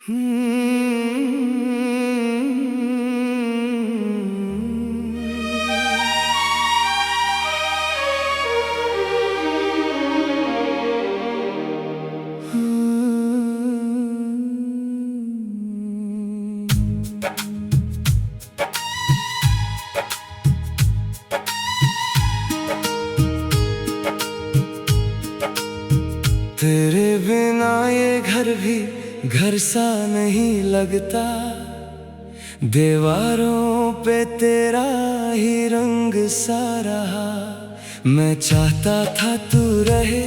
तेरे बिना ये घर भी घर सा नहीं लगता। दीवारों पे तेरा ही रंग सा रहा। मैं चाहता था तू रहे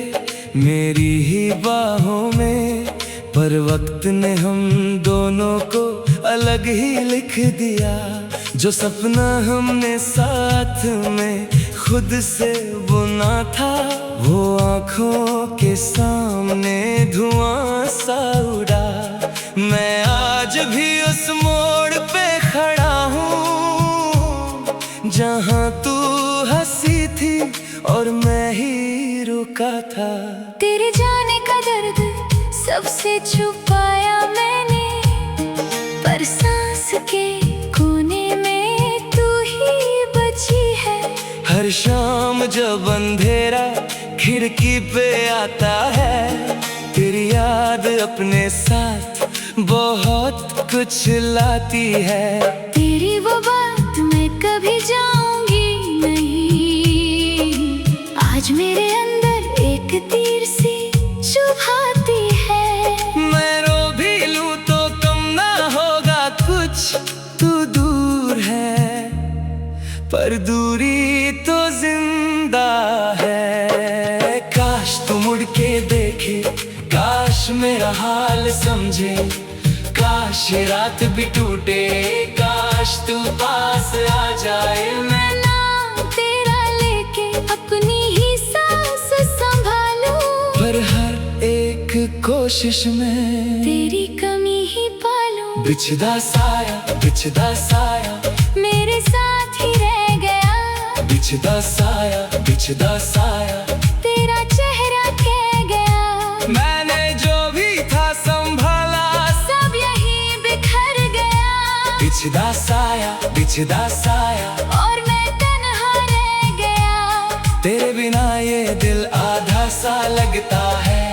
मेरी ही बाहों में, पर वक्त ने हम दोनों को अलग ही लिख दिया। जो सपना हमने साथ में खुद से बुना था, वो आँखों के सामने धुआं सा उड़ा। मैं आज भी उस मोड़ पे खड़ा हूँ जहाँ तू हंसी थी और मैं ही रुका था। तेरे जाने का दर्द सबसे छुपाया मैंने, पर सांस के कोने में तू ही बची है। हर शाम जब अंधेरा खिड़की पे आता है, तेरी याद अपने साथ बहुत कुछ लाती है। तेरी वो बात मैं कभी जाऊंगी नहीं, आज मेरे अंदर एक तीर सी चुभाती है। मैं रो भी लूं तो कम ना होगा कुछ, तू दूर है पर दूरी तो जिंदा है। काश तू मुड़ के देखे, काश मेरा हाल समझे, काश ये रात भी टूटे, काश तू पास आ जाए। मैं नाम तेरा लेके अपनी ही सांस संभालूं, पर हर एक कोशिश में तेरी कमी ही पालूं। बिछदा साया मेरे साथ ही रह गया, बिछदा साया तेरा चेहरा कह गया। मैंने जो भी था संभाला, सब यहीं बिखर गया। बिछदा साया और मैं तन्हा रह गया। तेरे बिना ये दिल आधा सा लगता है।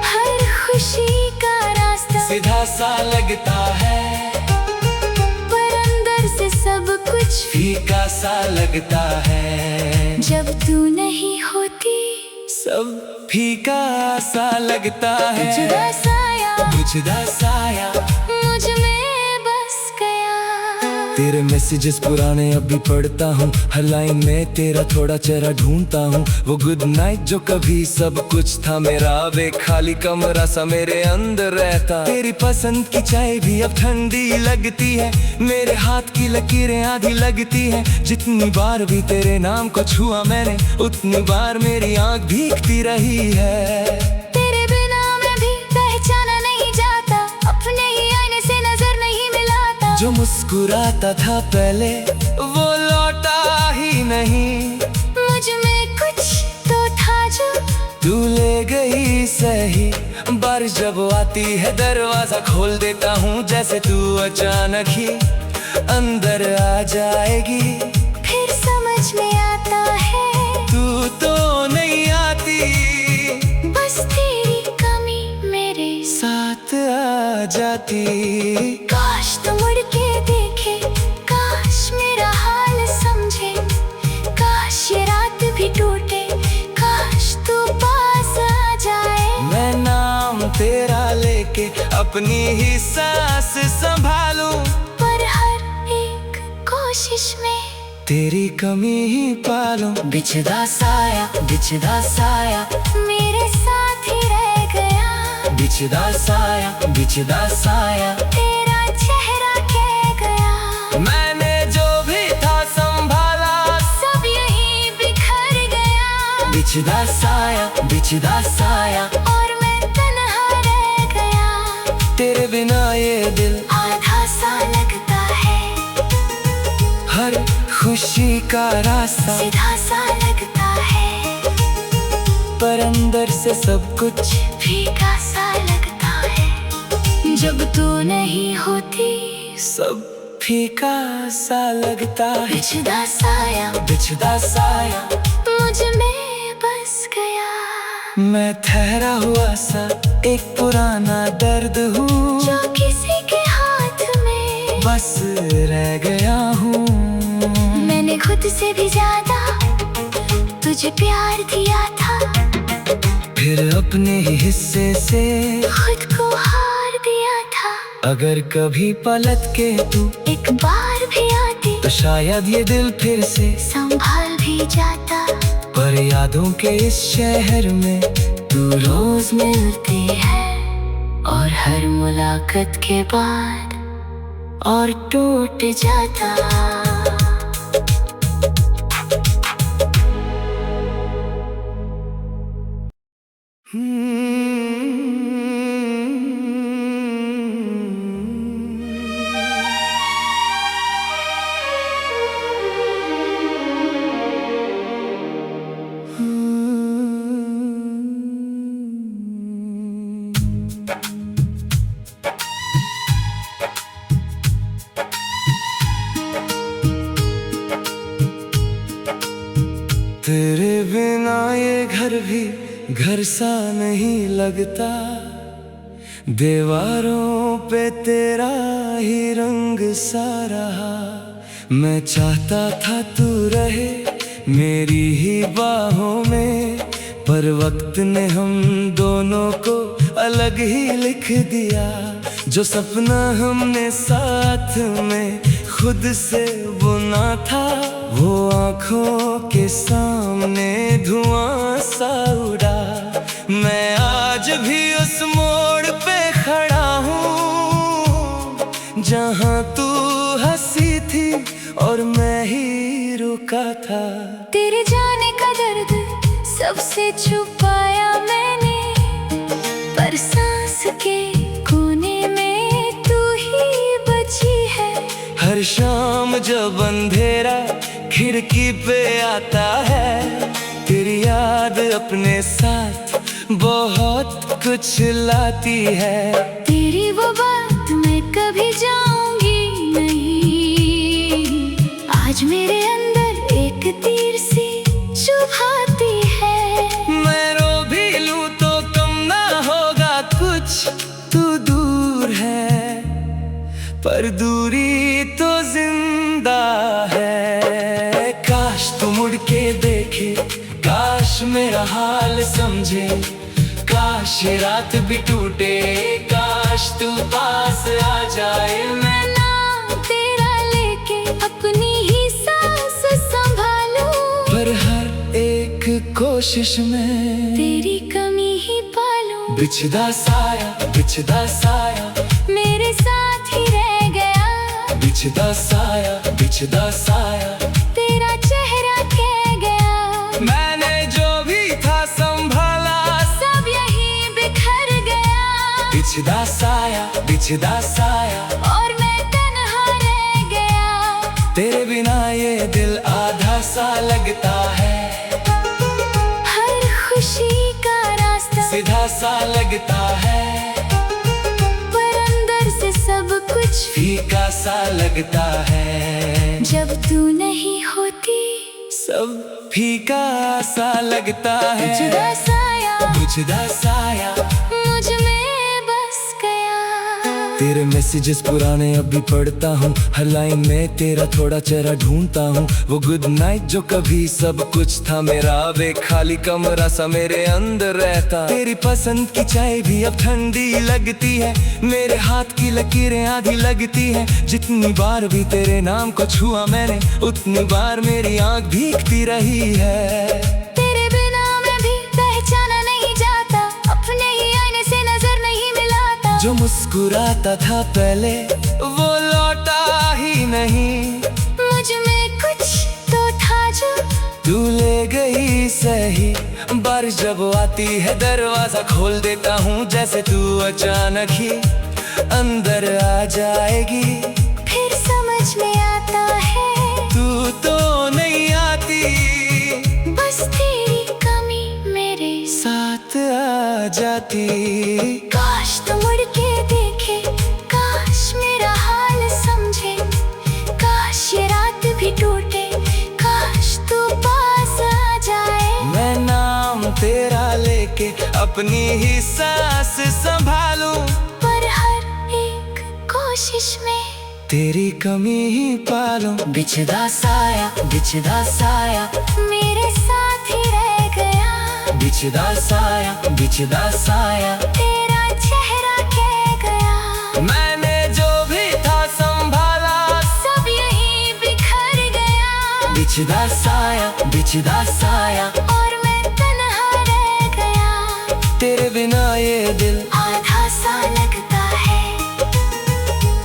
हर खुशी का रास्ता सीधा सा लगता है, पर अंदर से सब कुछ फीका सा लगता है। जब तू नहीं होती सब फीका सा लगता है। बिछदा साया मुझ में बस गया। तेरे मैसेजेस पुराने अब भी पढ़ता हूँ, हर लाइन में तेरा थोड़ा चेहरा ढूंढता हूँ। वो गुड नाइट जो कभी सब कुछ था मेरा, अब एक खाली कमरा सा मेरे अंदर रहता। तेरी पसंद की चाय भी अब ठंडी लगती है, मेरे हाथ की लकीरें आधी लगती है। जितनी बार भी तेरे नाम को छुआ मैंने, उतनी बार मेरी आँख भीगती रही है। तेरे बिना मैं भी पहचाना नहीं जाता, अपने ही आईने से नजर नहीं मिलाता। जो मुस्कुराता था पहले वो लौटा ही नहीं, मुझ में कुछ तो था जो तू ले गई सही। बारिश जब आती है दरवाजा खोल देता हूँ, जैसे तू अचानक ही अंदर आ जाएगी। फिर समझ में आता है तू तो नहीं आती, बस तेरी कमी मेरे साथ आ जाती। काश तू मुड़ के देखे, काश मेरा हाल समझे, काश ये रात भी टूटे, काश तू पास आ जाए। मैं नाम तेरा लेके अपनी ही सांस संभालूं, पर हर एक कोशिश में तेरी कमी ही पालूं। बिछदा साया मेरे साथ ही रह गया। बिछदा साया तेरा चेहरा कह गया। मैंने जो भी था संभाला, सब यहीं बिखर गया। बिछदा साया और मैं तन्हा रह गया। तेरे बिना ये दिल आधा सा लगता है, हर खुशी का रास्ता सीधा सा लगता है, पर अंदर से सब कुछ फीका सा लगता है। जब तू नहीं होती सब फीका सा लगता है। बिछदा साया बिछदा साया मुझ में बस गया। मैं ठहरा हुआ सा एक पुराना दर्द हूँ, जो किसी के हाथ में बस रह गया हूँ। मैंने खुद से भी ज्यादा तुझे प्यार दिया था, फिर अपने ही हिस्से से खुद को हार दिया था। अगर कभी पलट के तू एक बार भी आती तो शायद ये दिल फिर से संभाल भी जाता। पर यादों के इस शहर में तू रोज मिलती है और हर मुलाकात के बाद और टूट जाता। तेरे बिना ये घर भी घर सा नहीं लगता, दीवारों पे तेरा ही रंग सा रहा। मैं चाहता था तू रहे मेरी ही बाहों में, पर वक्त ने हम दोनों को अलग ही लिख दिया। जो सपना हमने साथ में खुद से बुना था, वो आँखों के सामने धुआं सा उड़ा। मैं आज भी उस मोड़ पे खड़ा हूँ जहाँ तू हंसी थी और मैं ही रुका था। तेरे जाने का दर्द सबसे छुपाया मैंने, पर सांस के कोने में तू ही बची है। हर शाम जब अंधेरा खिड़की पे आता है, तेरी याद अपने साथ बहुत कुछ लाती है। तेरी वो बात मैं कभी जाऊंगी नहीं, आज मेरे अंदर एक तीर सी चुभाती है। मैं रो भी लूं तो कम ना होगा कुछ, तू दूर है पर दूरी तो जिंदा है। काश तू मुड़ के देखे, काश मेरा हाल समझे, काश ये रात भी टूटे, काश तू पास आ जाए। मैं नाम तेरा लेके अपनी ही सांस संभालूं, पर हर एक कोशिश में तेरी कमी ही पालूं। बिछदा साया, बिछदा साया मेरे साथ ही रह गया। बिछदा साया, बिछदा साया तेरा चेहरा कह गया। मैंने जो भी था संभाला, सब यहीं बिखर गया। बिछदा साया, बिछदा साया और मैं तन्हा रह गया। तेरे बिना ये दिल आधा सा लगता है। हर खुशी का रास्ता सीधा सा लगता है, पर अंदर से सब कुछ फीका सा लगता है। जब तू नहीं होती सब फीका सा लगता है। बिछदा साया बिछदा साया मुझ में बस गया। तेरे मैसेजेस पुराने अब भी पढ़ता हूँ, हर लाइन में तेरा थोड़ा चेहरा ढूंढता हूँ। वो गुड नाइट जो कभी सब कुछ था मेरा, अब एक खाली कमरा सा मेरे अंदर रहता। तेरी पसंद की चाय भी अब ठंडी लगती है, मेरे हाथ की लकीरें आधी लगती है। जितनी बार भी तेरे नाम को छुआ मैंने, उतनी बार मेरी आँख भीगती रही है। तेरे बिना मैं भी पहचाना नहीं जाता, अपने ही आईने से नजर नहीं मिलाता। जो मुस्कुराता था पहले वो लौटा ही नहीं, मुझ में कुछ तो था जो तू ले गई सही। बारिश जब आती है दरवाजा खोल देता हूँ, जैसे तू अचानक ही अंदर आ जाएगी। फिर समझ में आता है तू तो नहीं आती, बस तेरी कमी मेरे साथ आ जाती। काश तू मुड़ के देखे, अपनी ही सांस संभालूं, पर हर एक कोशिश में तेरी कमी ही पालूं। बिछदा साया मेरे साथ ही रह गया। बिछदा साया तेरा चेहरा कह गया। मैंने जो भी था संभाला, सब यहीं बिखर गया। बिछदा साया और मैं तन्हा रह गया। तेरे बिना ये दिल आधा सा लगता है,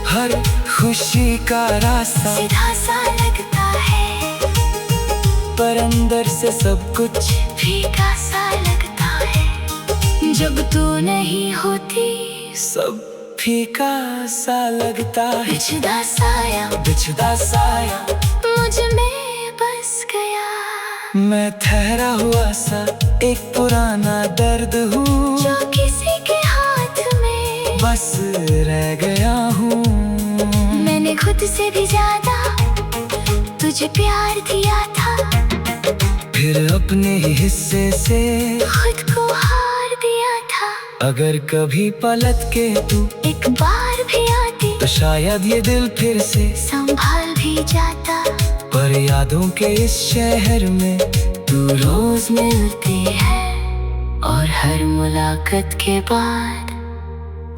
हर खुशी का रास्ता सीधा सा लगता है, पर अंदर से सब कुछ फीका सा लगता है। जब तू नहीं होती सब फीका सा लगता है। बिछदा साया मुझ में बस गया। मैं ठहरा हुआ सा एक पुराना दर्द हूँ, जो किसी के हाथ में बस रह गया हूँ। मैंने खुद से भी ज्यादा तुझे प्यार दिया था, फिर अपने ही हिस्से से खुद को हार दिया था। अगर कभी पलट के तू एक बार भी आती तो शायद ये दिल फिर से संभाल भी जाता। पर यादों के इस शहर में तू रोज मिलती है और हर मुलाकात के बाद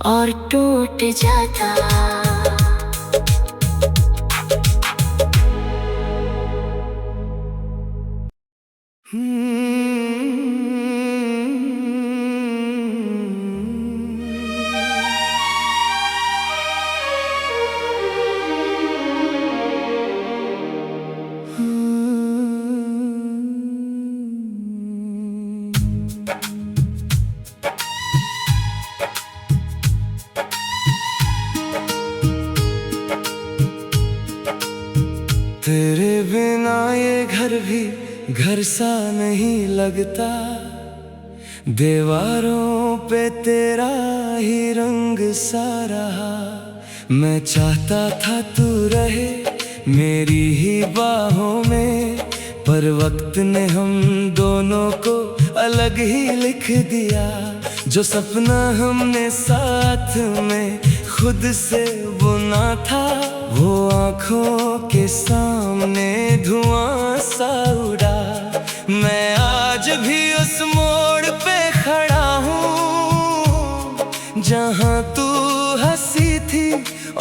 और टूट जाता। तेरे बिना ये घर भी घर सा नहीं लगता। दीवारों पे तेरा ही रंग सा रहा। मैं चाहता था तू रहे मेरी ही बाहों में, पर वक्त ने हम दोनों को अलग ही लिख दिया। जो सपना हमने साथ में खुद से बुना था, वो आँखों के सामने धुआं सा उड़ा। मैं आज भी उस मोड़ पे खड़ा हूँ जहाँ तू हंसी थी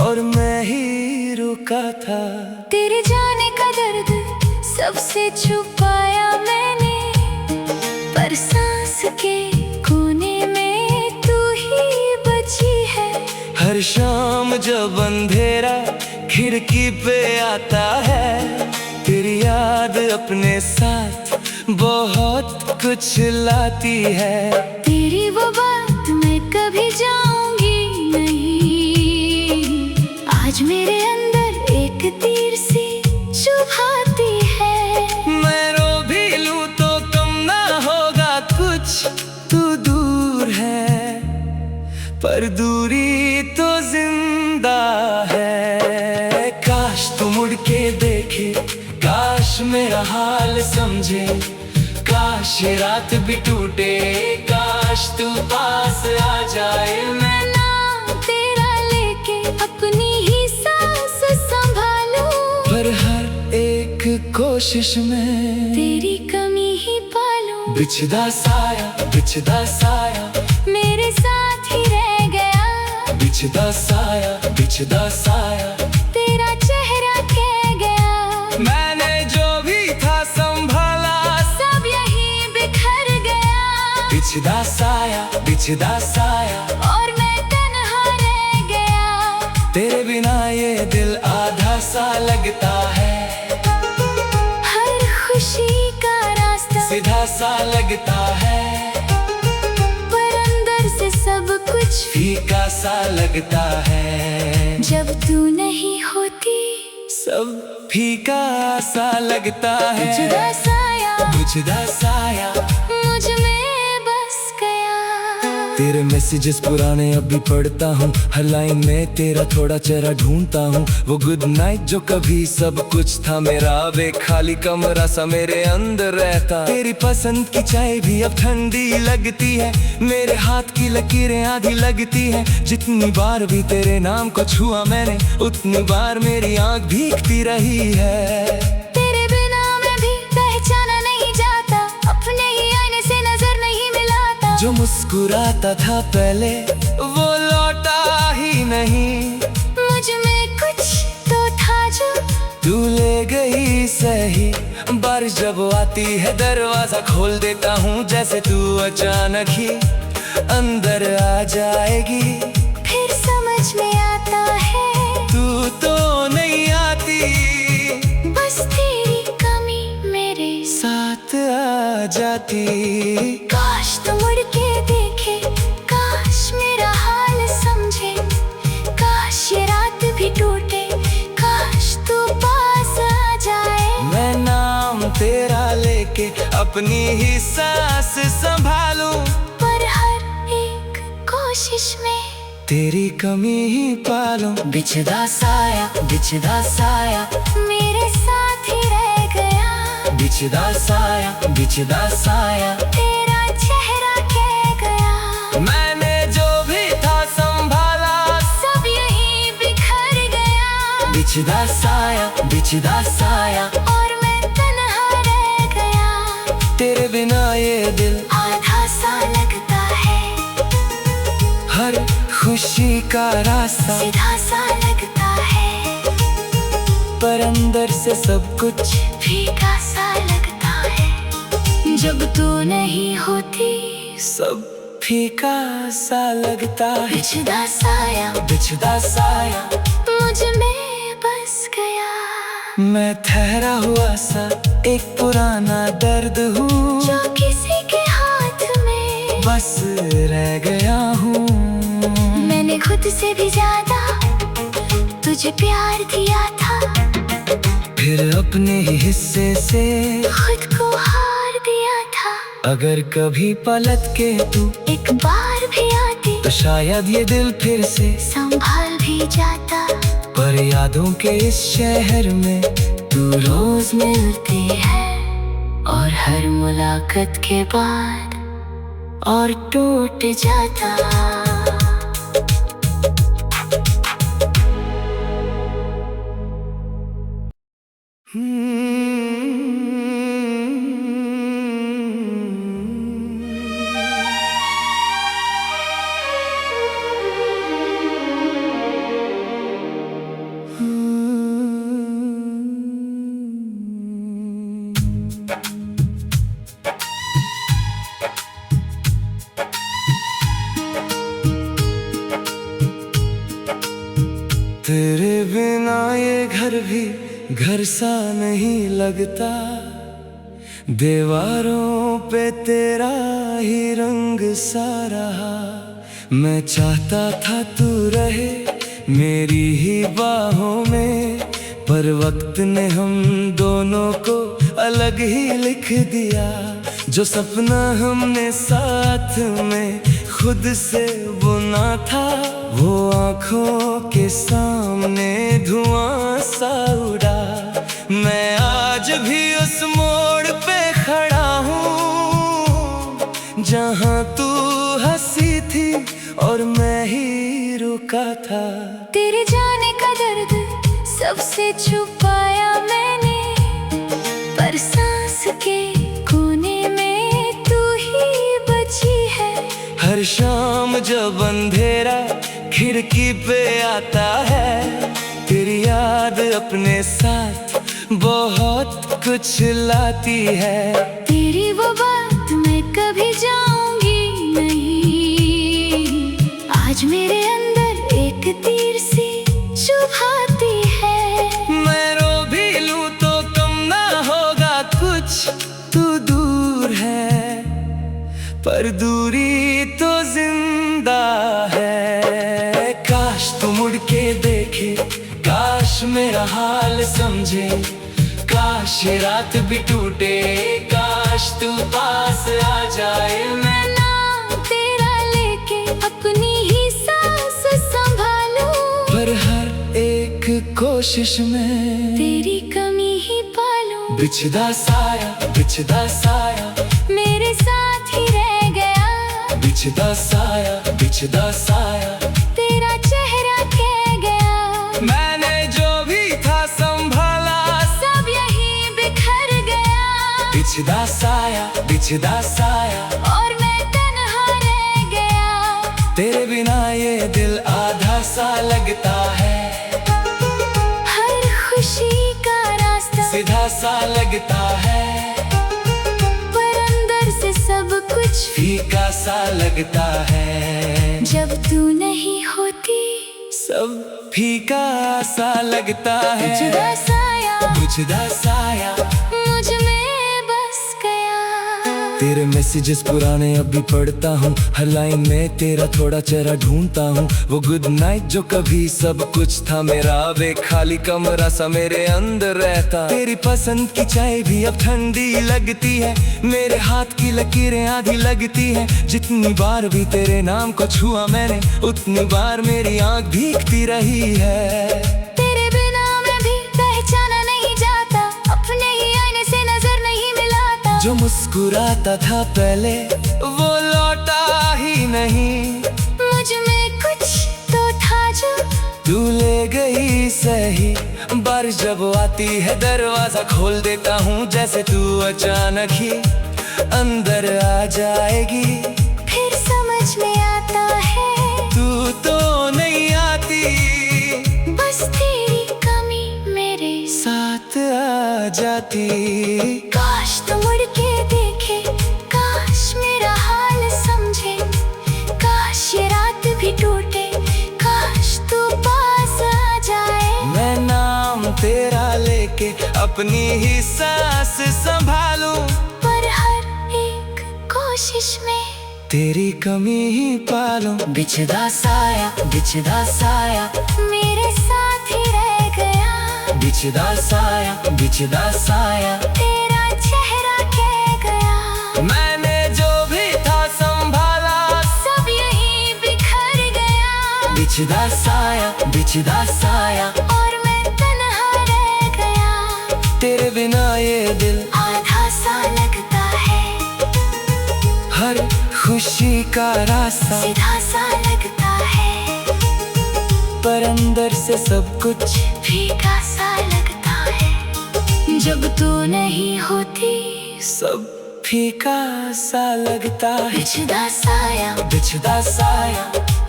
और मैं ही रुका था। तेरे जाने का दर्द सबसे छुपाया मैंने, पर सांस के कोने में तू ही बची है। हर शाम जब अंधेरा खिड़की पे आता है, तेरी याद अपने साथ बहुत कुछ लाती है। तेरी वो बात मैं कभी जाऊंगी नहीं, आज मेरे अंदर एक तीर सी चुभाती है। मैं रो भी लूं तो कम ना होगा कुछ, तू दूर है पर दूरी तो जिंदा है। काश तू मुड़ के देखे, काश मेरा हाल समझे, काश ये रात भी टूटे, काश तू पास आ जाए। मैं नाम तेरा लेके अपनी ही सांस संभालूं, पर हर एक कोशिश में तेरी कमी ही पालूं। बिछदा साया मेरे साथ ही रह गया। बिछदा साया तेरा चेहरा कह गया। मैंने जो भी था संभाला, सब यहीं बिखर गया। बिछदा साया और मैं तन्हा रह गया। तेरे बिना ये दिल आधा सा लगता है। हर खुशी का रास्ता सीधा सा लगता है, पर अंदर से सब कुछ फीका सा लगता है। जब तू नहीं होती सब फीका सा लगता है। बिछदा साया बिछदा साया मुझ में बस गया। तेरे मैसेजेस पुराने अब भी पढ़ता हूँ, हर लाइन में तेरा थोड़ा चेहरा ढूंढता हूँ। वो गुड नाइट जो कभी सब कुछ था मेरा, अब एक खाली कमरा सा मेरे अंदर रहता। तेरी पसंद की चाय भी अब ठंडी लगती है, मेरे हाथ की लकीरें आधी लगती है। जितनी बार भी तेरे नाम को छुआ मैंने, उतनी बार मेरी आंख भीगती रही है। तेरे बिना मैं भी पहचाना नहीं जाता, अपने ही आईने से नजर नहीं मिलाता। जो मुस्कुराता था पहले वो लौटा ही नहीं, मुझ में कुछ तो था जो तू ले गई सही। बारिश जब आती है दरवाजा खोल देता हूँ, जैसे तू अचानक ही अंदर आ जाएगी। फिर समझ में आता है तू तो नहीं आती, बस तेरी कमी मेरे साथ आ जाती। काश तू मुड़ के देखे, काश मेरा हाल समझे, काश ये रात भी टूटे, काश तू पास आ जाए। मैं नाम तेरा लेके अपनी ही सांस संभालूं, पर हर एक कोशिश में तेरी कमी ही पालूं। बिछदा साया मेरे साथ ही रह गया, बिछदा साया तेरा चेहरा कह गया। मैंने जो भी था संभाला, सब यहीं बिखर गया, बिछदा साया और मैं तन्हा रह गया। तेरे बिना ये दिल आधा सा लगता है, हर खुशी का रास्ता सीधा सा लगता है, पर अंदर से सब कुछ फीका सा लगता है। जब तू नहीं होती सब फीका सा लगता है। बिछदा साया मुझ में बस गया। मैं ठहरा हुआ सा एक पुराना दर्द हूँ, जो किसी के हाथ में बस रह गया हूँ। मैंने खुद से भी ज्यादा तुझे प्यार दिया था, फिर अपने ही हिस्से से खुद को हार दिया था। अगर कभी पलट के तू एक बार भी आती तो शायद ये दिल फिर से संभाल भी जाता। पर यादों के इस शहर में तू रोज मिलती है और हर मुलाकात के बाद और टूट जाता। तेरे बिना ये घर भी घर सा नहीं लगता, दीवारों पे तेरा ही रंग सा रहा। मैं चाहता था तू रहे मेरी ही बाहों में, पर वक्त ने हम दोनों को अलग ही लिख दिया। जो सपना हमने साथ में खुद से बुना था, वो आँखों के सामने धुआं सा उड़ा। मैं आज भी उस मोड़ पे खड़ा हूँ जहाँ तू हंसी थी और मैं ही रुका था। तेरे जाने का दर्द सबसे छुपाया मैंने, पर सांस के कोने में तू ही बची है। हर शाम जब अंधेरा खिड़की पे आता है, तेरी याद अपने साथ बहुत कुछ लाती है। तेरी वो बात मैं कभी जाऊंगी नहीं, आज मेरे अंदर एक तीर सी चुभाती है। मैं रो भी लूं तो कम ना होगा कुछ, तू दूर है पर दूरी तो जिंदा है। काश तू मुड़ के देखे, काश मेरा हाल समझे, काश ये रात भी टूटे, काश तू पास आ जाए। मैं नाम तेरा लेके कोशिश में तेरी कमी ही पालूं। बिछदा साया मेरे साथ ही रह गया। बिछदा साया तेरा चेहरा कह गया। मैंने जो भी था संभाला सब यहीं बिखर गया। बिछदा साया और मैं तन्हा रह गया। तेरे बिना ये दिल आधा सा लगता है। हर खुशी का रास्ता सीधा सा लगता है, पर अंदर से सब कुछ फीका सा लगता है। जब तू नहीं होती सब फीका सा लगता है। बिछदा साया मुझ में बस गया। तेरे मैसेजेस पुराने अब भी पढ़ता हूँ, हर लाइन में तेरा थोड़ा चेहरा ढूंढता हूँ। वो गुड नाइट जो कभी सब कुछ था मेरा, वे खाली कमरा सा मेरे अंदर रहता। तेरी पसंद की चाय भी अब ठंडी लगती है, मेरे हाथ की लकीरें आधी लगती है। जितनी बार भी तेरे नाम को छुआ मैंने, उतनी बार मेरी आंख भीगती रही है। तेरे बिना मैं भी पहचाना नहीं जाता, अपने ही आईने से नजर नहीं मिलाता। जो मुस्कुराता था पहले वो लौटा ही नहीं, मुझ में कुछ तो था जो तू ले गई सही। बारिश जब आती है दरवाजा खोल देता हूँ, जैसे तू अचानक ही अंदर आ जाएगी। फिर समझ में आता है तू तो नहीं आती, बस तेरी कमी मेरे साथ आ जाती। काश तू मुड़ के देखे, काश मेरा हाल समझे, काश ये रात भी टूटे, काश तू पास आ जाए। मैं नाम तेरा लेके अपनी ही सांस संभालूं, पर हर एक कोशिश में तेरी कमी ही पालूं। बिछदा साया मेरे साथ ही रह गया। बिछदा साया तेरा चेहरा कह गया। मैंने जो भी था संभाला सब यहीं बिखर गया। बिछदा साया और मैं तन्हा रह गया। तेरे बिना ये दिल आधा सा लगता है, हर खुशी का रास्ता सीधा सा लगता है, पर अंदर से सब कुछ फीका सा लगता है। जब तू नहीं होती सब फीका सा लगता है। बिछदा साया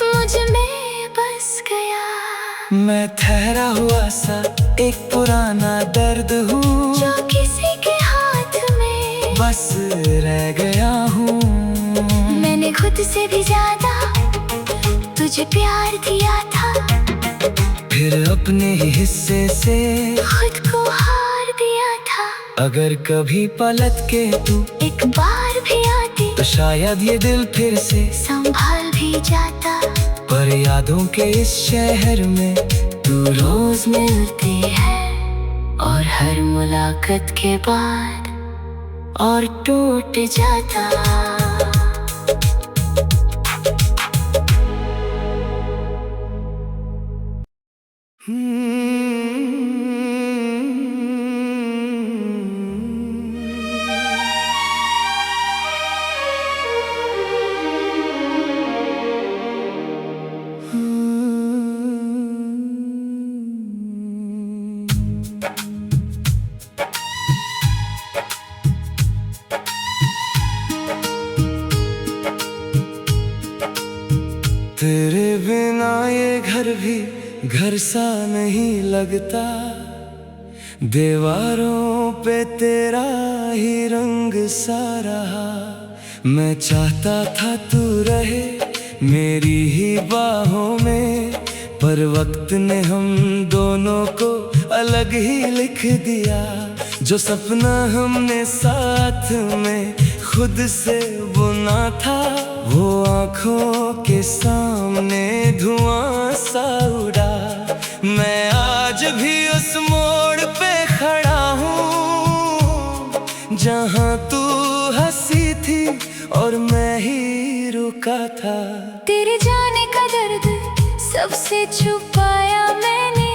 मुझ में बस गया। मैं ठहरा हुआ सा एक पुराना दर्द हूँ, जो किसी के हाथ में बस रह गया हूँ। मैंने खुद से भी ज्यादा तुझे प्यार दिया था, फिर अपने ही हिस्से से खुद को हार दिया था। अगर कभी पलट के तू एक बार भी आती तो शायद ये दिल फिर से संभाल भी जाता। पर यादों के इस शहर में तू रोज मिलती है और हर मुलाकात के बाद और टूट जाता। तेरे बिना ये घर भी घर सा नहीं लगता, दीवारों पे तेरा ही रंग सा रहा। मैं चाहता था तू रहे मेरी ही बाहों में, पर वक्त ने हम दोनों को अलग ही लिख दिया। जो सपना हमने साथ में खुद से बुना था, वो आँखों के सामने धुआं सा उड़ा। मैं आज भी उस मोड़ पे खड़ा हूँ जहाँ तू हंसी थी और मैं ही रुका था। तेरे जाने का दर्द सबसे छुपाया मैंने,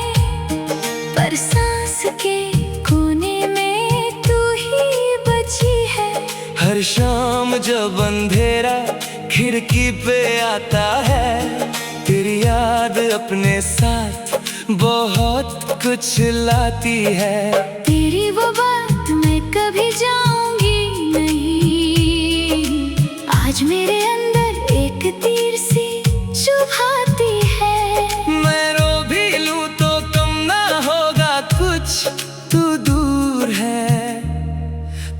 हर सांस के कोने में तू ही बची है। हर शाम जब अंधेरा खिड़की पे आता है, तेरी याद अपने साथ बहुत कुछ लाती है। तेरी वो बात मैं कभी जाऊंगी नहीं, आज मेरे अंदर एक तीर सी चुभाती है। मैं रो भी लूं तो कम ना होगा कुछ, तू दूर है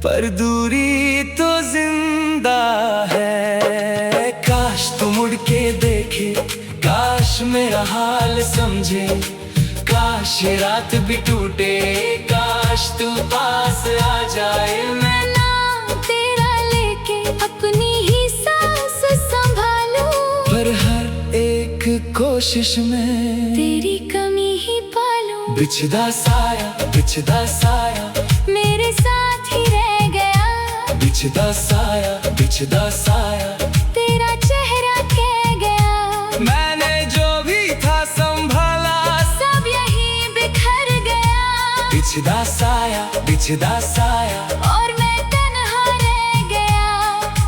पर दूरी तो जिंदा है। काश तू मुड़ के देखे, काश मेरा हाल समझे, काश ये रात भी टूटे, काश तू पास आ जाए। मैं नाम तेरा लेके अपनी ही सांस संभालूं, पर हर एक कोशिश में तेरी कमी ही पालूं। बिछदा साया मेरे साथ ही रह गया, बिछदा साया तेरा चेहरा कह गया। मैंने जो भी था संभाला, सब यही बिखर गया। बिछदा साया और मैं तन्हा रह गया।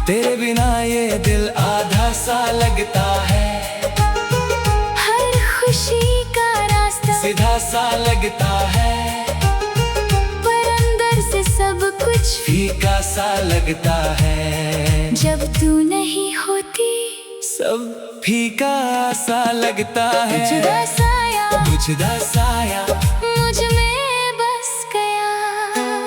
तेरे बिना ये दिल आधा सा लगता है, हर खुशी का रास्ता सीधा सा लगता है, पर अंदर से सब कुछ फीका सा लगता है। जब तू नहीं होती, सब फीका सा लगता है। बिछदा साया मुझ में बस गया।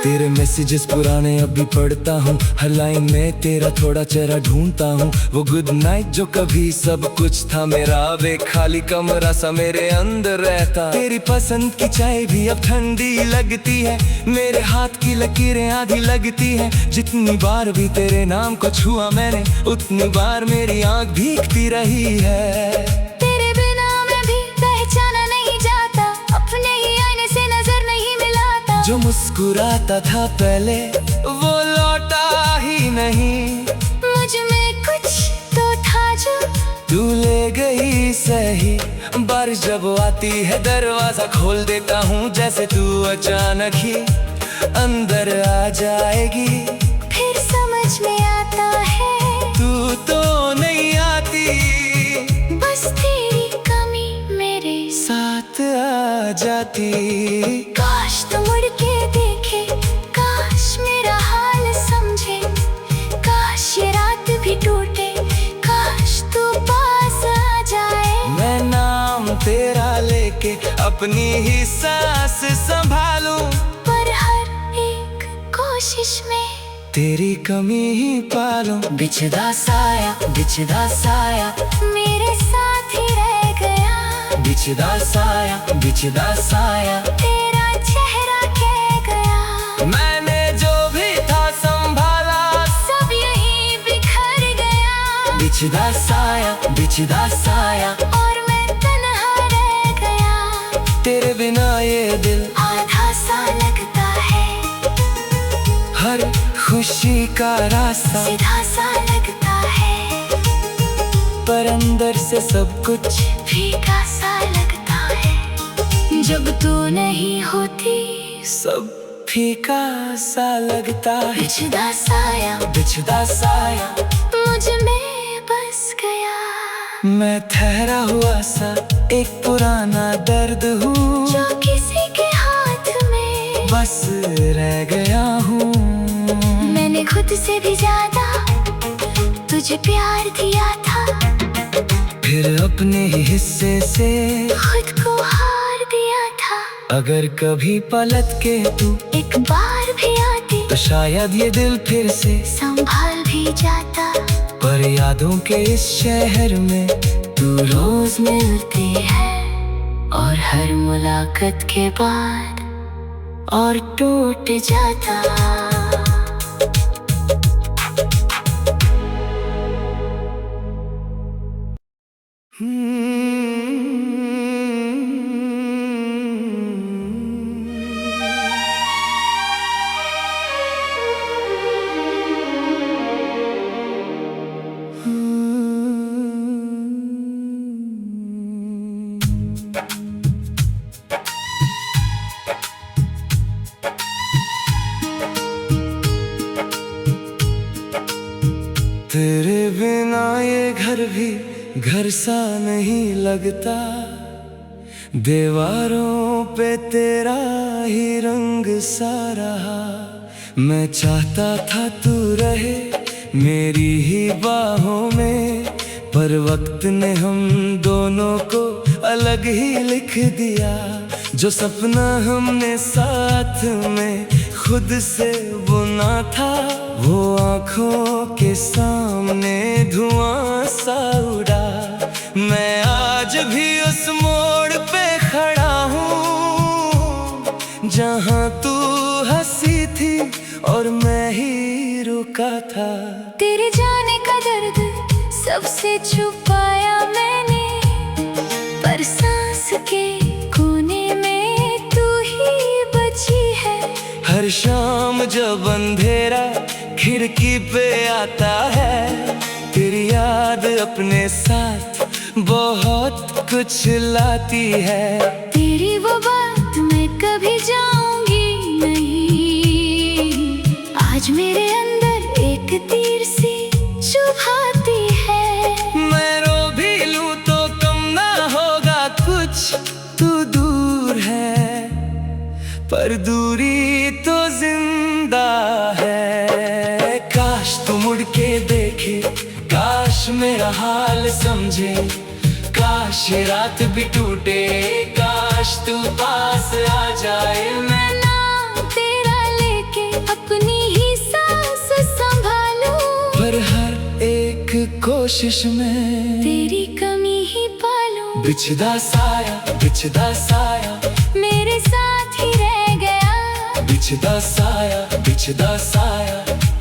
तेरे मैसेजेस पुराने अब भी पढ़ता हूँ, हर लाइन में तेरा थोड़ा चेहरा ढूंढता हूँ। वो गुड नाइट जो कभी सब कुछ था मेरा, अब एक खाली कमरा सा मेरे अंदर रहता। तेरी पसंद की चाय भी अब ठंडी लगती है, मेरे हाथ की लकीरें आधी लगती है। जितनी बार भी तेरे नाम को छुआ मैंने, उतनी बार मेरी आंख भीगती रही है। तेरे बिना मैं भी पहचाना नहीं जाता, अपने ही आईने से नजर नहीं मिलाता। जो मुस्कुराता था पहले वो लौटा ही नहीं, मुझ में कुछ तो था जो तू ले गई सही। बारिश जब आती है दरवाजा खोल देता हूँ, जैसे तू अचानक ही अंदर आ जाएगी। फिर समझ में आता है तू तो नहीं आती, बस तेरी कमी मेरे साथ आ जाती। काश तू मुड़ के देखे, काश मेरा हाल समझे, काश ये रात भी टूटे, काश तू पास आ जाए। मैं नाम तेरा लेके अपनी ही सांस संभालूं, पर हर एक कोशिश में तेरी कमी ही पालूं। बिछदा साया मेरे साथ ही रह गया। बिछदा साया तेरा चेहरा कह गया। मैंने जो भी था संभाला, सब यही बिखर गया। बिछदा साया और मैं तन्हा रह गया। तेरे बिना ये दिल आधा सा लगता है, हर खुशी का रास्ता सीधा सा लगता है, पर अंदर से सब कुछ फीका सा लगता है। जब तू नहीं होती, सब फीका सा लगता है। बिछदा साया मुझ में बस गया। मैं ठहरा हुआ सा एक पुराना दर्द हूँ, जो किसी के हाथ में बस रह गया हूँ। मैंने खुद से भी ज्यादा तुझे प्यार दिया था, फिर अपने ही हिस्से से खुद को हार दिया था। अगर कभी पलट के तू एक बार भी आती तो शायद ये दिल फिर से संभाल भी जाता। पर यादों के इस शहर में तू रोज मिलती है, और हर मुलाकात के बाद और टूट जाता। तेरे बिना ये घर भी घर सा नहीं लगता, दीवारों पे तेरा ही रंग सा रहा। मैं चाहता था तू रहे मेरी ही बाहों में, पर वक्त ने हम दोनों को अलग ही लिख दिया। जो सपना हमने साथ में खुद से बुना था, वो आँखों के सामने धुआं सा उड़ा। मैं आज भी उस मोड़ पे खड़ा हूँ जहाँ तू हंसी थी और मैं ही रुका था। तेरे जाने का दर्द सबसे छुपाया मैंने, पर सांस के कोने में तू ही बची है। हर शाम जब अंधेरा खिड़की पे आता है, तेरी याद अपने साथ बहुत कुछ लाती है। तेरी वो बात मैं कभी जाऊंगी नहीं, आज मेरे अंदर एक तीर सी चुभाती है। मैं रो भी लूं तो कम ना होगा कुछ, तू दूर है पर दूरी तो जिंदा है। काश तू मुड़ के देखे, काश मेरा हाल समझे, काश ये रात भी टूटे, काश तू पास आ जाए। मैं नाम तेरा लेके अपनी ही सांस संभालूं, पर हर एक कोशिश में तेरी कमी ही पालूं। बिछदा साया मेरे साथ ही रह गया, बिछदा साया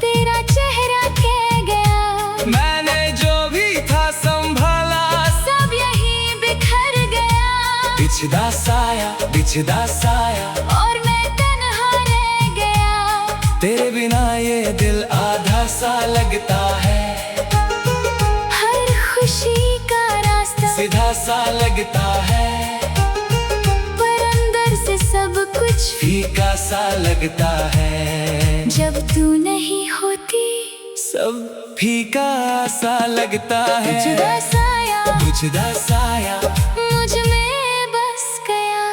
तेरा चेहरा कह गया। मैंने जो भी था संभाला, सब यहीं बिखर गया। बिछदा साया और मैं तन्हा रह गया। तेरे बिना ये दिल आधा सा लगता है, हर खुशी का रास्ता सीधा सा लगता है, पर अंदर से सब कुछ फीका सा लगता है। जब तू नहीं होती, सब फीका सा लगता है। बिछदा साया मुझ में बस गया।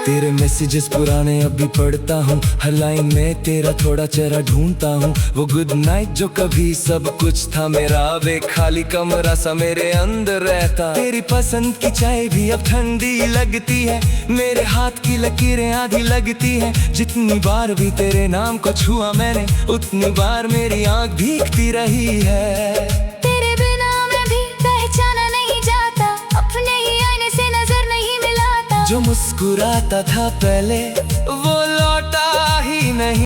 तेरे मैसेजेस पुराने अब भी पढ़ता हूँ, हर लाइन में तेरा थोड़ा चेहरा ढूंढता हूँ। वो गुड नाइट जो कभी सब कुछ था मेरा, अब एक खाली कमरा सा मेरे अंदर रहता। तेरी पसंद की चाय भी अब ठंडी लगती है, मेरे हाथ की लकीरें आधी लगती हैं। जितनी बार भी तेरे नाम को छुआ मैंने, उतनी बार मेरी आँख भीगती रही है। तेरे बिना मैं भी पहचाना नहीं जाता, अपने ही आईने से नजर नहीं मिलाता। जो मुस्कुराता था पहले वो लौटा ही नहीं।